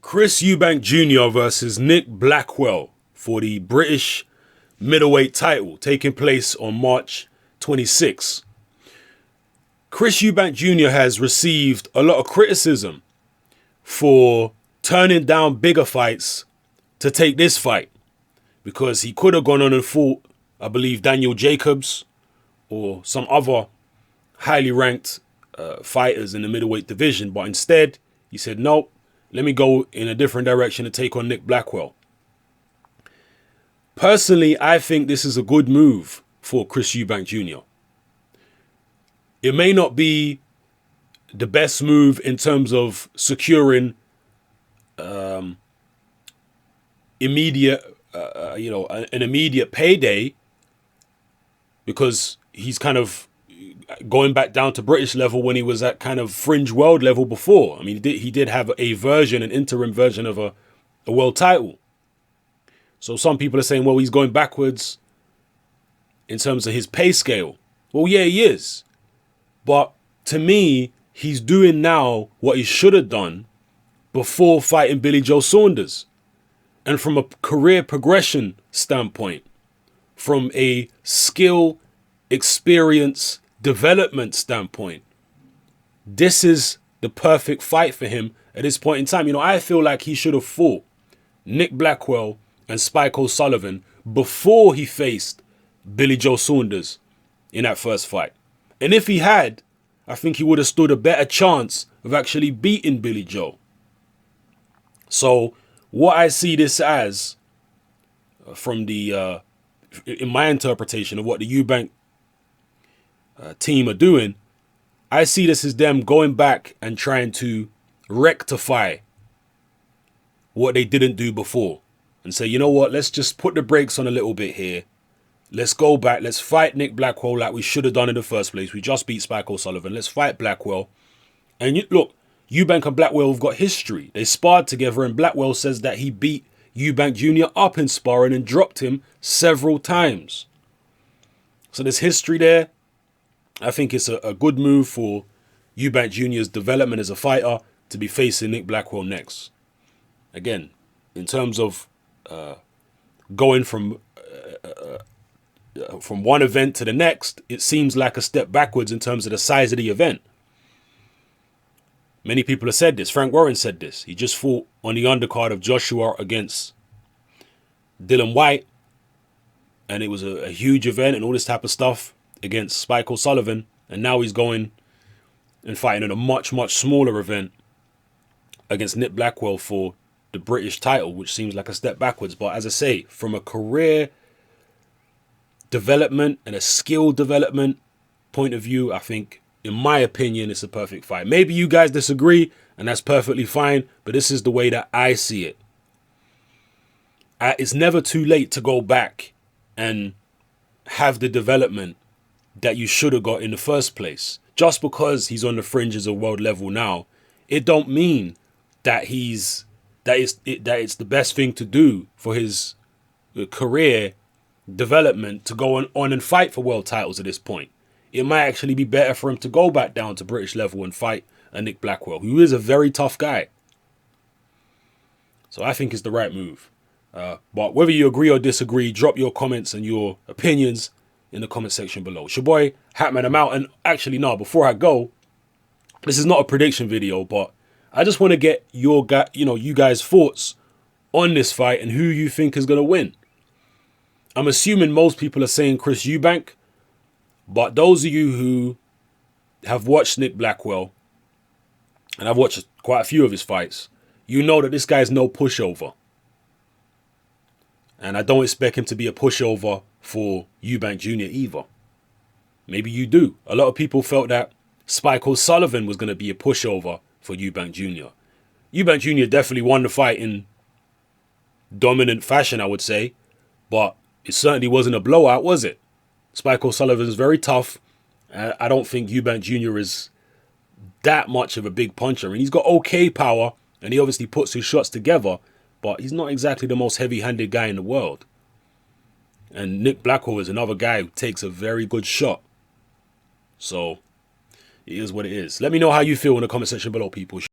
Chris Eubank Jr. versus Nick Blackwell for the British middleweight title, taking place on March 26. Chris Eubank Jr. has received a lot of criticism for turning down bigger fights to take this fight, because he could have gone on and fought, I believe, Daniel Jacobs or some other highly ranked fighters in the middleweight division, but instead he said, nope, let me go in a different direction to take on Nick Blackwell. Personally, I think this is a good move for Chris Eubank Jr. It may not be the best move in terms of securing immediate, an immediate payday, because he's kind of going back down to British level when he was at kind of fringe world level before. I mean, he did have an interim version of a world title. So some people are saying, well, he's going backwards in terms of his pay scale. Well, yeah, he is. But to me, he's doing now what he should have done before fighting Billy Joe Saunders. And from a career progression standpoint, from a skill, experience, development standpoint, this is the perfect fight for him at this point in time. You know, I feel like he should have fought Nick Blackwell and Spike O'Sullivan before he faced Billy Joe Saunders in that first fight. And if he had, I think he would have stood a better chance of actually beating Billy Joe. So what I see this as, from the, in my interpretation of what the Eubank team are doing, I see this as them going back and trying to rectify what they didn't do before and say, you know what, let's just put the brakes on a little bit here. Let's go back. Let's fight Nick Blackwell like we should have done in the first place. We just beat Spike O'Sullivan. Let's fight Blackwell. And look, Eubank and Blackwell have got history. They sparred together, and Blackwell says that he beat Eubank Jr. up in sparring and dropped him several times. So there's history there. I think it's a good move for Eubank Jr.'s development as a fighter to be facing Nick Blackwell next. Again, in terms of going from one event to the next, it seems like a step backwards in terms of the size of the event. Many people have said this. Frank Warren said this. He just fought on the undercard of Joshua against Dillian Whyte, and it was a huge event and all this type of stuff against Spike O'Sullivan, and now he's going and fighting in a much, much smaller event against Nick Blackwell for the British title, which seems like a step backwards. But as I say, from a career development and a skill development point of view, I think, in my opinion, it's a perfect fight. Maybe you guys disagree, and that's perfectly fine, but this is the way that I see it. It's never too late to go back and have the development that you should have got in the first place. Just because he's on the fringes of world level now, it don't mean that it's the best thing to do for his career development to go on and fight for world titles at this point. It might actually be better for him to go back down to British level and fight a Nick Blackwell, who is a very tough guy. So I think it's the right move. But whether you agree or disagree, drop your comments and your opinions in the comment section below. It's your boy, Hatman, I'm out. And actually, no, before I go, this is not a prediction video, but I just want to get you guys' thoughts on this fight and who you think is going to win. I'm assuming most people are saying Chris Eubank, but those of you who have watched Nick Blackwell, and I've watched quite a few of his fights, you know that this guy's no pushover. And I don't expect him to be a pushover for Eubank Jr. either. Maybe you do. A lot of people felt that Spike O'Sullivan was going to be a pushover for Eubank Jr. Eubank Jr. definitely won the fight in dominant fashion, I would say, but it certainly wasn't a blowout, was it? Spike O'Sullivan is very tough. I don't think Eubank Jr. is that much of a big puncher. And he's got okay power, and he obviously puts his shots together, but he's not exactly the most heavy-handed guy in the world. And Nick Blackwell is another guy who takes a very good shot. So it is what it is. Let me know how you feel in the comment section below, people.